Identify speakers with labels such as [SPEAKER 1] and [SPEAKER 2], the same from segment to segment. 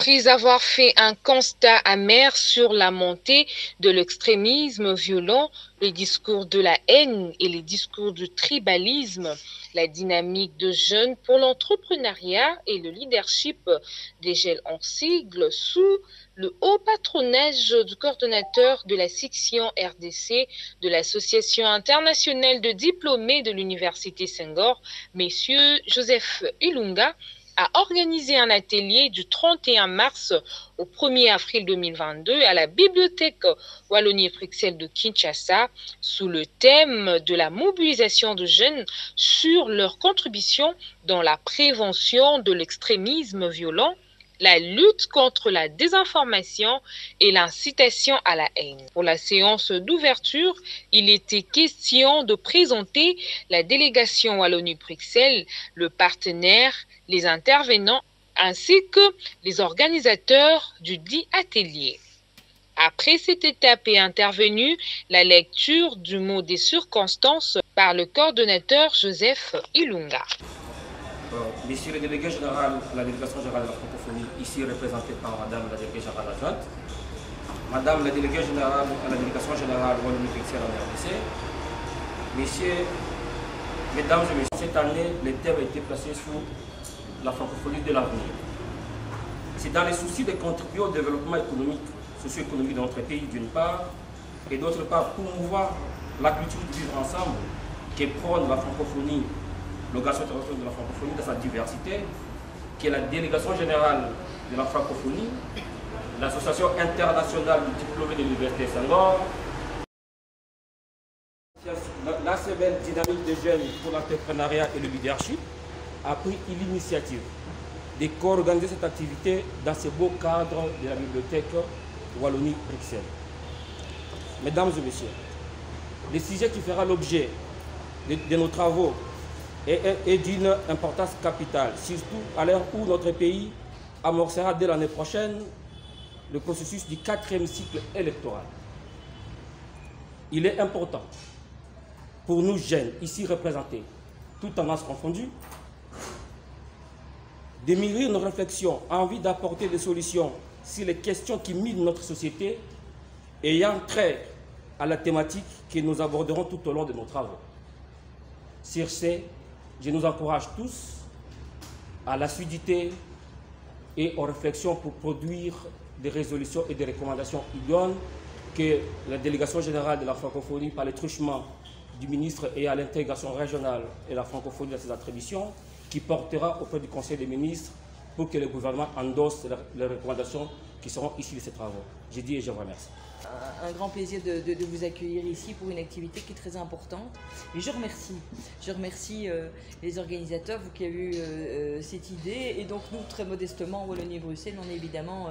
[SPEAKER 1] Après avoir fait un constat amer sur la montée de l'extrémisme violent, les discours de la haine et les discours du tribalisme, la dynamique de jeunes pour l'entrepreneuriat et le leadership des jeunes en sigle sous le haut patronage du coordonnateur de la section RDC de l'Association internationale de diplômés de l'Université Senghor, Messieurs Joseph Ilunga, a organisé un atelier du 31 mars au 1er avril 2022 à la bibliothèque Wallonie-Bruxelles de Kinshasa sous le thème de la mobilisation de jeunes sur leur contribution dans la prévention de l'extrémisme violent, la lutte contre la désinformation et l'incitation à la haine. Pour la séance d'ouverture, il était question de présenter la délégation Wallonie-Bruxelles, le partenaire, les intervenants ainsi que les organisateurs du dit atelier. Après cette étape est intervenue la lecture du mot des circonstances par le coordonnateur Joseph Ilunga.
[SPEAKER 2] Messieurs les délégués généraux à la délégation générale de la francophonie, ici représentée par Madame la déléguée générale adjointe, Madame la déléguée générale à la délégation générale Wallonie-Bruxelles en RDC, Messieurs, Mesdames et Messieurs, cette année, le thème a été placé sur la francophonie de l'avenir. C'est dans les soucis de contribuer au développement économique, socio-économique de notre pays d'une part, et d'autre part promouvoir la culture du vivre ensemble qui prône la francophonie, l'organisation internationale de la francophonie dans sa diversité, qui est la délégation générale de la francophonie, l'association internationale du diplômé de l'Université Senghor, la semaine dynamique des jeunes pour l'entrepreneuriat et le leadership a pris l'initiative de co-organiser cette activité dans ce beau cadre de la bibliothèque Wallonie-Bruxelles. Mesdames et messieurs, le sujet qui fera l'objet de nos travaux est d'une importance capitale, surtout à l'heure où notre pays amorcera dès l'année prochaine le processus du 4e cycle électoral. Il est important pour nous jeunes, ici représentés, toutes tendances confondues, de mûrir nos réflexions en vue d'apporter des solutions sur les questions qui minent notre société ayant trait à la thématique que nous aborderons tout au long de nos travaux. Sur ce, je nous encourage tous à l'assiduité et aux réflexions pour produire des résolutions et des recommandations idônes que la délégation générale de la francophonie, par le truchement du ministre et à l'intégration régionale et la francophonie dans ses attributions, qui portera auprès du Conseil des ministres pour que le gouvernement endosse les recommandations qui seront issues de ces travaux. J'ai dit et je vous remercie.
[SPEAKER 3] Un grand plaisir de vous accueillir ici pour une activité qui est très importante. Et je remercie les organisateurs, vous qui avez eu cette idée. Et donc nous, très modestement, Wallonie-Bruxelles, on est évidemment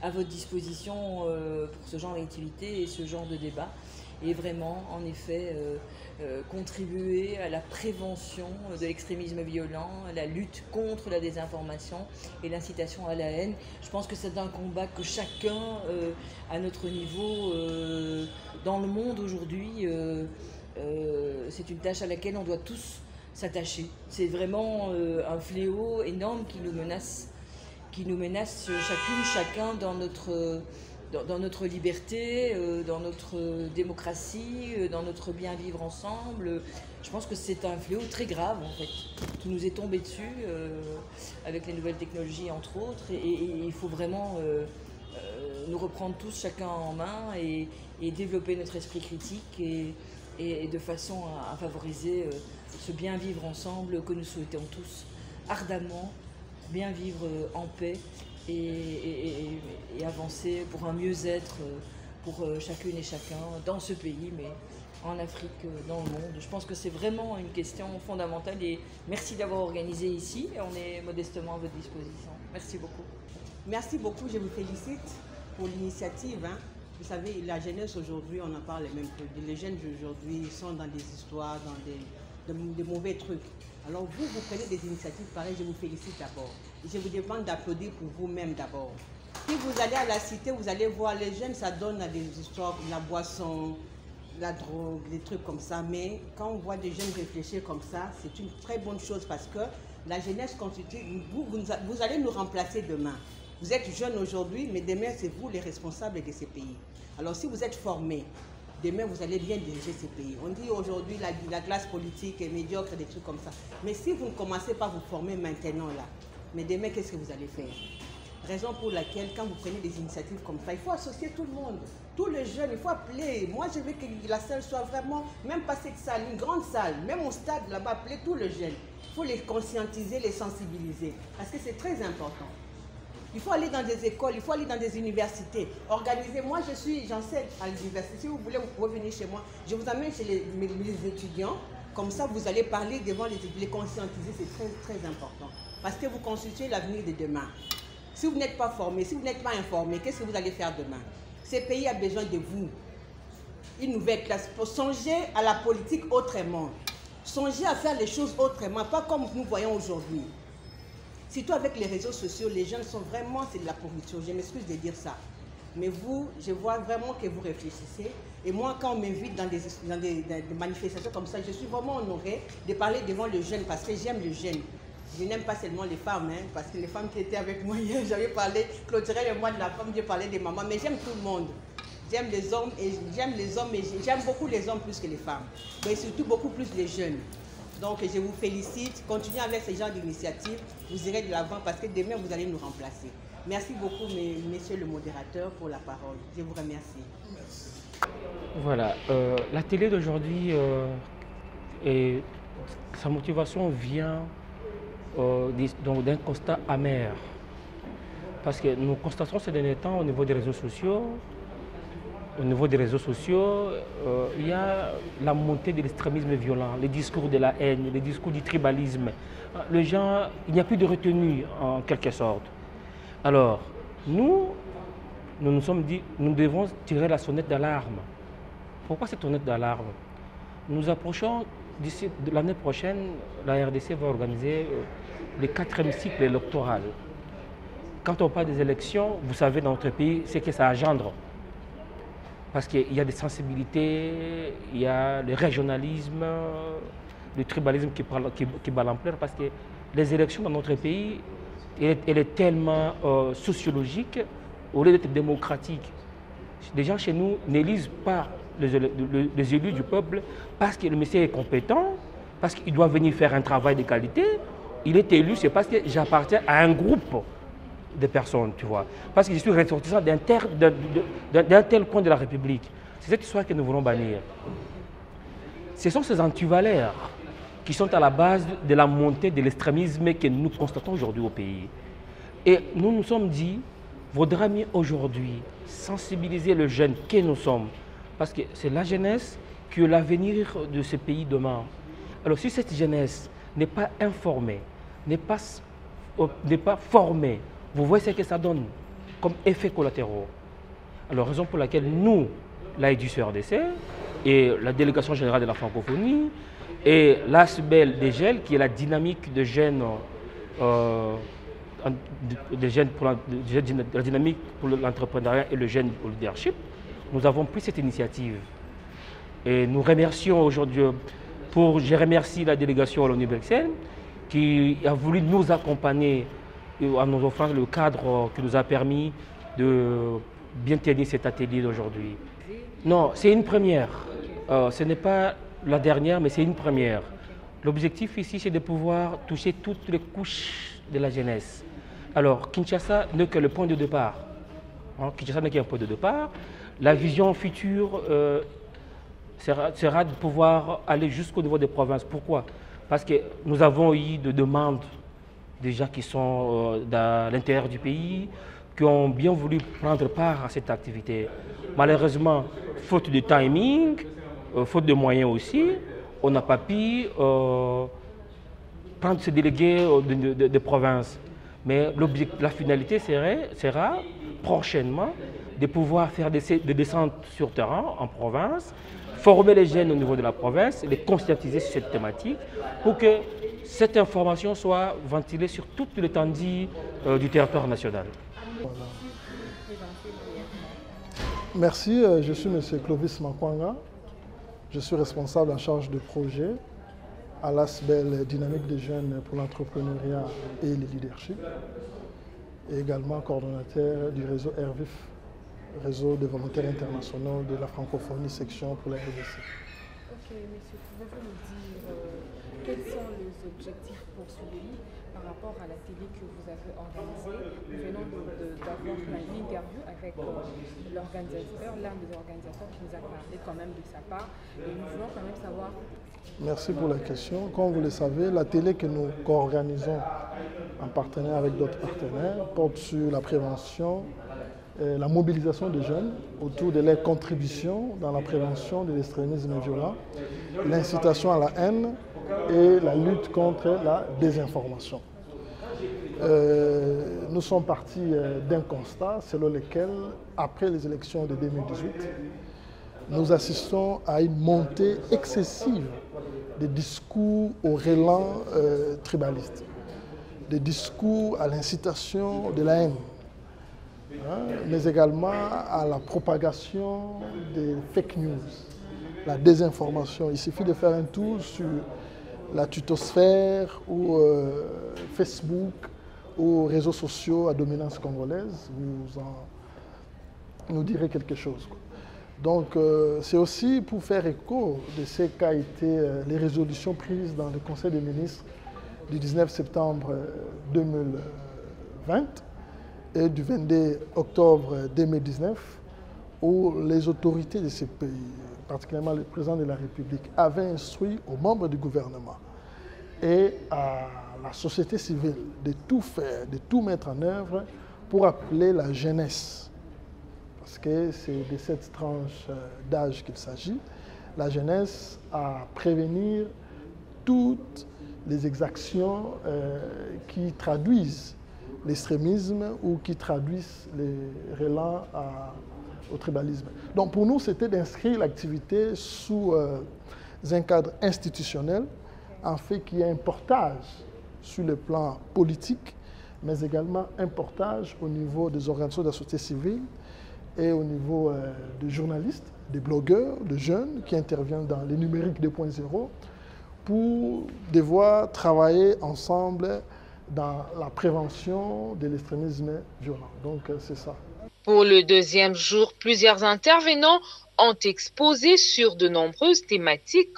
[SPEAKER 3] à votre disposition pour ce genre d'activité et ce genre de débat. Et vraiment, en effet, contribuer à la prévention de l'extrémisme violent, à la lutte contre la désinformation et l'incitation à la haine. Je pense que c'est un combat que chacun, à notre niveau, dans le monde aujourd'hui, c'est une tâche à laquelle on doit tous s'attacher. C'est vraiment un fléau énorme qui nous menace chacune, chacun dans notre liberté, dans notre démocratie, dans notre bien vivre ensemble. Je pense que c'est un fléau très grave en fait, qui nous est tombé dessus avec les nouvelles technologies entre autres. Et il faut vraiment nous reprendre tous chacun en main et développer notre esprit critique et de façon à favoriser ce bien vivre ensemble que nous souhaitons tous ardemment, bien vivre en paix et avancer pour un mieux-être pour chacune et chacun dans ce pays, mais en Afrique, dans le monde. Je pense que c'est vraiment une question fondamentale et merci d'avoir organisé ici. On est modestement à votre disposition. Merci beaucoup.
[SPEAKER 4] Merci beaucoup, je vous félicite pour l'initiative. Vous savez, la jeunesse aujourd'hui, on en parle même peu. Les jeunes d'aujourd'hui sont dans des histoires, dans des mauvais trucs. Alors vous prenez des initiatives pareilles, je vous félicite d'abord. Et je vous demande d'applaudir pour vous-même d'abord. Si vous allez à la cité, vous allez voir les jeunes, ça donne à des histoires, la boisson, la drogue, des trucs comme ça. Mais quand on voit des jeunes réfléchir comme ça, c'est une très bonne chose parce que la jeunesse constitue, vous allez nous remplacer demain. Vous êtes jeunes aujourd'hui, mais demain, c'est vous les responsables de ces pays. Alors si vous êtes formés, demain, vous allez bien diriger ces pays. On dit aujourd'hui la classe politique est médiocre, des trucs comme ça. Mais si vous ne commencez pas à vous former maintenant, là, mais demain, qu'est-ce que vous allez faire? Raison pour laquelle, quand vous prenez des initiatives comme ça, il faut associer tout le monde. Tous les jeunes, il faut appeler. Moi, je veux que la salle soit vraiment, même pas cette salle, une grande salle, même au stade là-bas, appeler tous les jeunes. Il faut les conscientiser, les sensibiliser. Parce que c'est très important. Il faut aller dans des écoles, il faut aller dans des universités, organiser. Moi, j'enseigne à l'université. Si vous voulez, vous pouvez venir chez moi. Je vous amène chez mes étudiants. Comme ça, vous allez parler devant les conscientiser. C'est très, très important. Parce que vous constituez l'avenir de demain. Si vous n'êtes pas formé, si vous n'êtes pas informé, qu'est-ce que vous allez faire demain? Ce pays a besoin de vous. Une nouvelle classe. Pour songer à la politique autrement. Songer à faire les choses autrement, pas comme nous voyons aujourd'hui. Surtout avec les réseaux sociaux, les jeunes sont vraiment, c'est de la pourriture. Je m'excuse de dire ça. Mais vous, je vois vraiment que vous réfléchissez. Et moi, quand on m'invite dans des manifestations comme ça, je suis vraiment honorée de parler devant les jeunes parce que j'aime les jeunes. Je n'aime pas seulement les femmes, hein, parce que les femmes qui étaient avec moi hier, j'avais parlé, clôturer le mois de la femme, j'ai parlé des mamans, mais j'aime tout le monde. J'aime les hommes et j'aime beaucoup les hommes plus que les femmes. Mais surtout beaucoup plus les jeunes. Donc je vous félicite, continuez avec ce genre d'initiative, vous irez de l'avant parce que demain vous allez nous remplacer. Merci beaucoup, monsieur le modérateur, pour la parole. Je vous remercie.
[SPEAKER 5] Merci.
[SPEAKER 2] Voilà, la télé d'aujourd'hui, sa motivation vient d'un constat amer. Parce que nous constatons ces derniers temps au niveau des réseaux sociaux, il y a la montée de l'extrémisme violent, les discours de la haine, les discours du tribalisme. Les gens, il n'y a plus de retenue en quelque sorte. Alors, nous nous sommes dit, nous devons tirer la sonnette d'alarme. Pourquoi cette sonnette d'alarme? Nous approchons, d'ici l'année prochaine, la RDC va organiser le 4e cycle électoral. Quand on parle des élections, vous savez dans notre pays, c'est que ça engendre. Parce qu'il y a des sensibilités, il y a le régionalisme, le tribalisme qui bat l'ampleur. Parce que les élections dans notre pays, elle est tellement sociologique au lieu d'être démocratique. Les gens chez nous n'élisent pas les élus du peuple parce que le monsieur est compétent, parce qu'il doit venir faire un travail de qualité. Il est élu, c'est parce que j'appartiens à un groupe de personnes, tu vois. Parce que je suis ressortissant d'un tel coin de la République. C'est cette histoire que nous voulons bannir. Ce sont ces antivaleurs qui sont à la base de la montée de l'extrémisme que nous constatons aujourd'hui au pays. Et nous nous sommes dit, vaudra mieux aujourd'hui sensibiliser le jeune que nous sommes. Parce que c'est la jeunesse qui est l'avenir de ce pays demain. Alors si cette jeunesse n'est pas informée, n'est pas formée, vous voyez ce que ça donne comme effet collatéraux. Alors, raison pour laquelle nous, l'AEDUC-RDC et la Délégation générale de la francophonie et l'ASBEL DGEL, qui est la dynamique de jeunes, la dynamique pour l'entrepreneuriat et le jeune au leadership, nous avons pris cette initiative. Et nous remercions aujourd'hui, je remercie la délégation à l'Universel qui a voulu nous accompagner en nous offrant le cadre qui nous a permis de bien tenir cet atelier d'aujourd'hui. Non, c'est une première. Ce n'est pas la dernière, mais c'est une première. L'objectif ici, c'est de pouvoir toucher toutes les couches de la jeunesse. Alors, Kinshasa n'est que le point de départ. Kinshasa n'est qu'un point de départ. La vision future sera de pouvoir aller jusqu'au niveau des provinces. Pourquoi? Parce que nous avons eu des demandes déjà qui sont dans l'intérieur du pays, qui ont bien voulu prendre part à cette activité. Malheureusement, faute de timing, faute de moyens aussi, on n'a pas pu prendre ces délégués de province. Mais la finalité sera prochainement de pouvoir faire des descentes sur terrain en province, former les jeunes au niveau de la province, les conscientiser sur cette thématique pour que cette information soit ventilée sur toute l'étendue du territoire national.
[SPEAKER 5] Voilà. Merci, je suis M. Clovis Makwanga. Je suis responsable en charge de projet à l'ASBEL Dynamique des jeunes pour l'entrepreneuriat et le leadership. et également coordonnateur du réseau RVIF, réseau de volontaires internationaux de la francophonie section pour la RDC.
[SPEAKER 6] Ok, monsieur, pouvez-vous nous dire quels sont les objectifs poursuivis par rapport à l'atelier que vous avez organisé? Nous venons d'avoir une interview avec l'organisateur, l'un des organisateurs qui nous a parlé quand même de sa part, et nous voulons quand même savoir.
[SPEAKER 5] Merci pour la question. Comme vous le savez, l'atelier que nous co-organisons en partenariat avec d'autres partenaires porte sur la prévention, la mobilisation des jeunes autour de leurs contributions dans la prévention de l'extrémisme violent, l'incitation à la haine et la lutte contre la désinformation. Nous sommes partis d'un constat selon lequel, après les élections de 2018, nous assistons à une montée excessive des discours au relan tribaliste, des discours à l'incitation de la haine, mais également à la propagation des fake news, la désinformation. Il suffit de faire un tour sur la tutosphère ou Facebook ou réseaux sociaux à dominance congolaise, vous nous direz quelque chose. Donc c'est aussi pour faire écho de ce qu'a été les résolutions prises dans le Conseil des ministres du 19 septembre 2020 et du 22 octobre 2019, où les autorités de ces pays, particulièrement le président de la République, avaient instruit aux membres du gouvernement et à la société civile de tout faire, de tout mettre en œuvre pour appeler la jeunesse, parce que c'est de cette tranche d'âge qu'il s'agit, la jeunesse à prévenir toutes les exactions qui traduisent l'extrémisme ou qui traduisent les relents au tribalisme. Donc pour nous, c'était d'inscrire l'activité sous un cadre institutionnel, en fait qu'il y ait un portage sur le plan politique, mais également un portage au niveau des organisations de la société civile et au niveau des journalistes, des blogueurs, de jeunes qui interviennent dans les numériques 2.0 pour devoir travailler ensemble dans la prévention de l'extrémisme violent. Donc c'est ça.
[SPEAKER 1] Pour le deuxième jour, plusieurs intervenants ont exposé sur de nombreuses thématiques.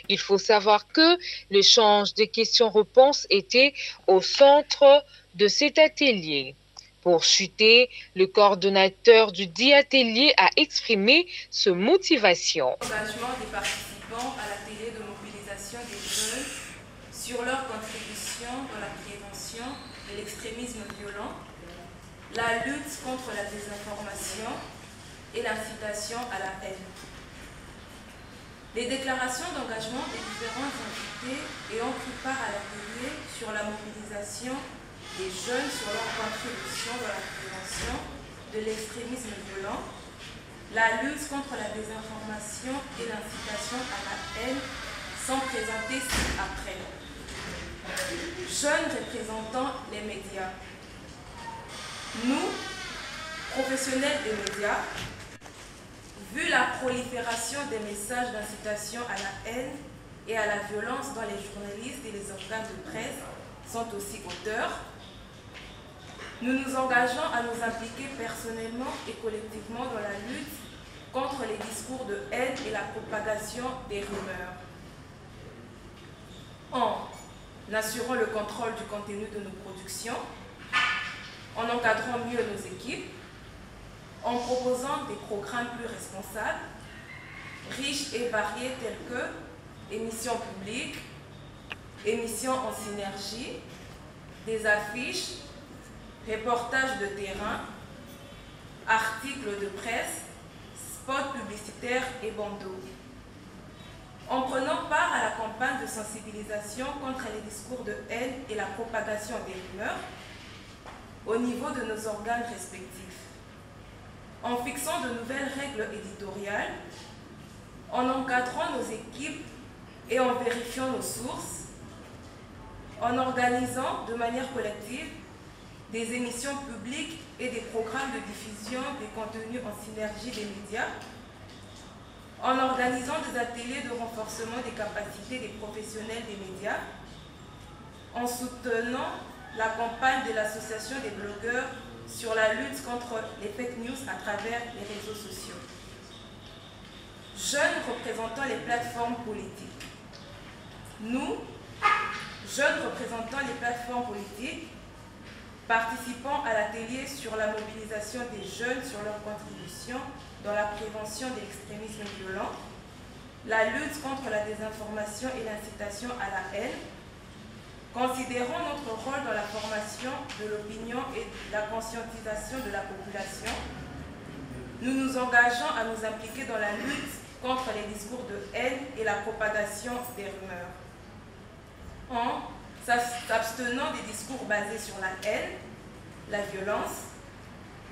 [SPEAKER 1] Il faut savoir que l'échange de questions-réponses était au centre de cet atelier. Pour chuter, le coordonnateur du dit atelier a exprimé sa motivation.
[SPEAKER 7] L'engagement des participants à l'atelier de mobilisation des jeunes sur leur contribution dans la prévention de l'extrémisme violent, la lutte contre la désinformation et l'incitation à la haine. Les déclarations d'engagement des différents invités ayant pris part à l'atelier sur la mobilisation des jeunes sur leur contribution dans la prévention de l'extrémisme violent, la lutte contre la désinformation et l'incitation à la haine sont présentées ci-après. Jeunes représentants les médias. Nous, professionnels des médias, vu la prolifération des messages d'incitation à la haine et à la violence dont les journalistes et les organes de presse sont aussi auteurs, nous nous engageons à nous impliquer personnellement et collectivement dans la lutte contre les discours de haine et la propagation des rumeurs. En assurant le contrôle du contenu de nos productions, en encadrant mieux nos équipes, en proposant des programmes plus responsables, riches et variés tels que émissions publiques, émissions en synergie, des affiches, reportages de terrain, articles de presse, spots publicitaires et bandeaux. En prenant part à la campagne de sensibilisation contre les discours de haine et la propagation des rumeurs au niveau de nos organes respectifs, en fixant de nouvelles règles éditoriales, en encadrant nos équipes et en vérifiant nos sources, en organisant de manière collective des émissions publiques et des programmes de diffusion des contenus en synergie des médias, en organisant des ateliers de renforcement des capacités des professionnels des médias, en soutenant la campagne de l'Association des blogueurs sur la lutte contre les fake news à travers les réseaux sociaux. Jeunes représentant les plateformes politiques. Nous, jeunes représentant les plateformes politiques, participant à l'atelier sur la mobilisation des jeunes sur leur contribution dans la prévention de l'extrémisme violent, la lutte contre la désinformation et l'incitation à la haine, considérons notre rôle dans la formation de l'opinion et la conscientisation de la population. Nous nous engageons à nous impliquer dans la lutte contre les discours de haine et la propagation des rumeurs. En s'abstenant des discours basés sur la haine, la violence,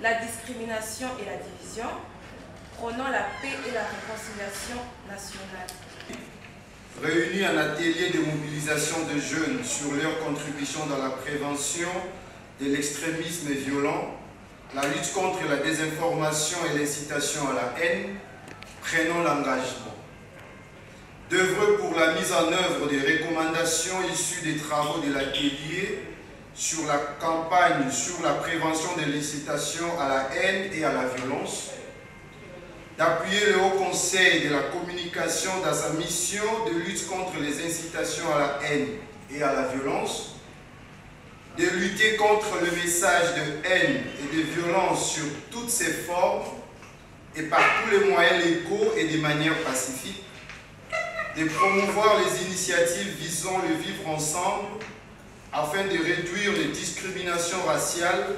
[SPEAKER 7] la discrimination et la division, prônant la paix et la réconciliation nationale.
[SPEAKER 8] Réunis en atelier de mobilisation de jeunes sur leur contribution dans la prévention de l'extrémisme violent, la lutte contre la désinformation et l'incitation à la haine, prenons l'engagement d'œuvrer pour la mise en œuvre des recommandations issues des travaux de l'atelier sur la campagne sur la prévention de l'incitation à la haine et à la violence, d'appuyer le Haut Conseil de la communication dans sa mission de lutte contre les incitations à la haine et à la violence, de lutter contre le message de haine et de violence sur toutes ses formes et par tous les moyens légaux et de manière pacifique, de promouvoir les initiatives visant le vivre ensemble afin de réduire les discriminations raciales,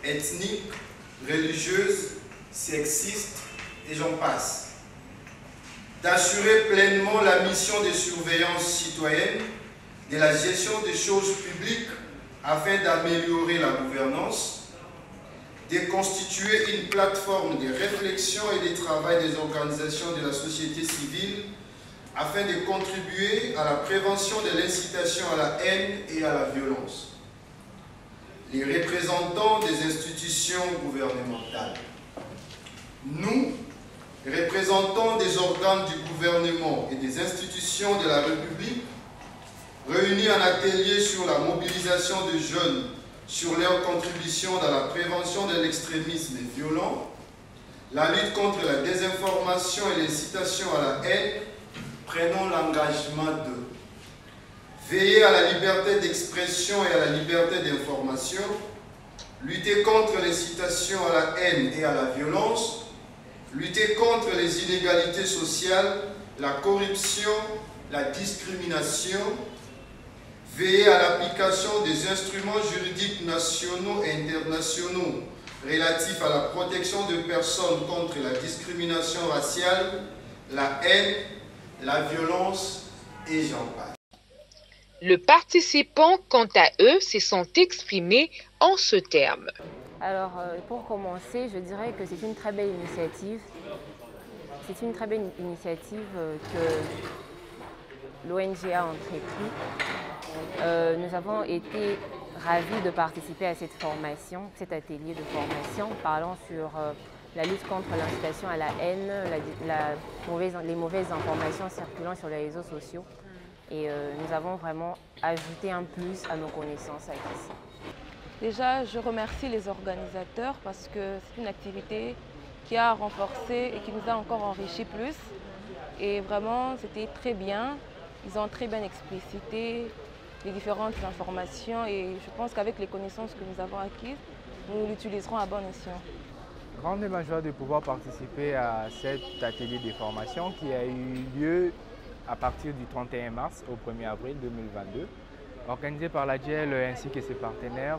[SPEAKER 8] ethniques, religieuses, sexistes et j'en passe. D'assurer pleinement la mission de surveillance citoyenne de la gestion des choses publiques afin d'améliorer la gouvernance, de constituer une plateforme de réflexion et de travail des organisations de la société civile afin de contribuer à la prévention de l'incitation à la haine et à la violence. Les représentants des institutions gouvernementales. Nous, représentants des organes du gouvernement et des institutions de la République, réunis en atelier sur la mobilisation de jeunes sur leur contribution dans la prévention de l'extrémisme violent, la lutte contre la désinformation et l'incitation à la haine, prenons l'engagement de veiller à la liberté d'expression et à la liberté d'information, lutter contre l'incitation à la haine et à la violence, lutter contre les inégalités sociales, la corruption, la discrimination, veiller à l'application des instruments juridiques nationaux et internationaux relatifs à la protection de personnes contre la discrimination raciale, la haine, la violence et j'en passe.
[SPEAKER 1] Les participants, quant à eux, se sont exprimés en ce terme.
[SPEAKER 9] Alors, pour commencer, je dirais que c'est une très belle initiative. C'est une très belle initiative que l'ONG a entrepris. Nous avons été ravis de participer à cette formation, cet atelier de formation, parlant sur la lutte contre l'incitation à la haine, les mauvaises informations circulant sur les réseaux sociaux. Et nous avons vraiment ajouté un plus à nos connaissances ici.
[SPEAKER 10] Déjà, je remercie les organisateurs parce que c'est une activité qui a renforcé et qui nous a encore enrichi plus. Et vraiment, c'était très bien. Ils ont très bien explicité les différentes informations et je pense qu'avec les connaissances que nous avons acquises, nous l'utiliserons à bon escient.
[SPEAKER 11] Grande est ma joie de pouvoir participer à cet atelier de formation qui a eu lieu à partir du 31 mars au 1er avril 2022. Organisé par la GEL ainsi que ses partenaires,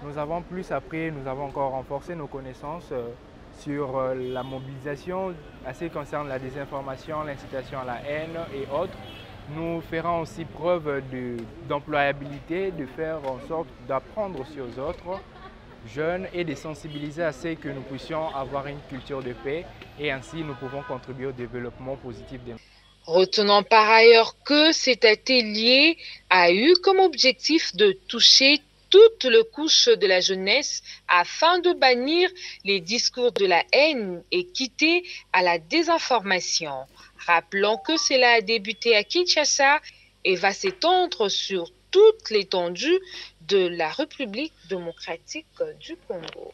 [SPEAKER 11] nous avons plus appris, nous avons encore renforcé nos connaissances sur la mobilisation en ce qui concerne la désinformation, l'incitation à la haine et autres. Nous ferons aussi preuve d'employabilité, de faire en sorte d'apprendre aussi aux autres jeunes et de sensibiliser à ce que nous puissions avoir une culture de paix et ainsi nous pouvons contribuer au développement positif des...
[SPEAKER 1] Retenons par ailleurs que cet atelier a eu comme objectif de toucher toutes les couches de la jeunesse afin de bannir les discours de la haine et quitter à la désinformation. Rappelons que cela a débuté à Kinshasa et va s'étendre sur toute l'étendue de la République démocratique du Congo.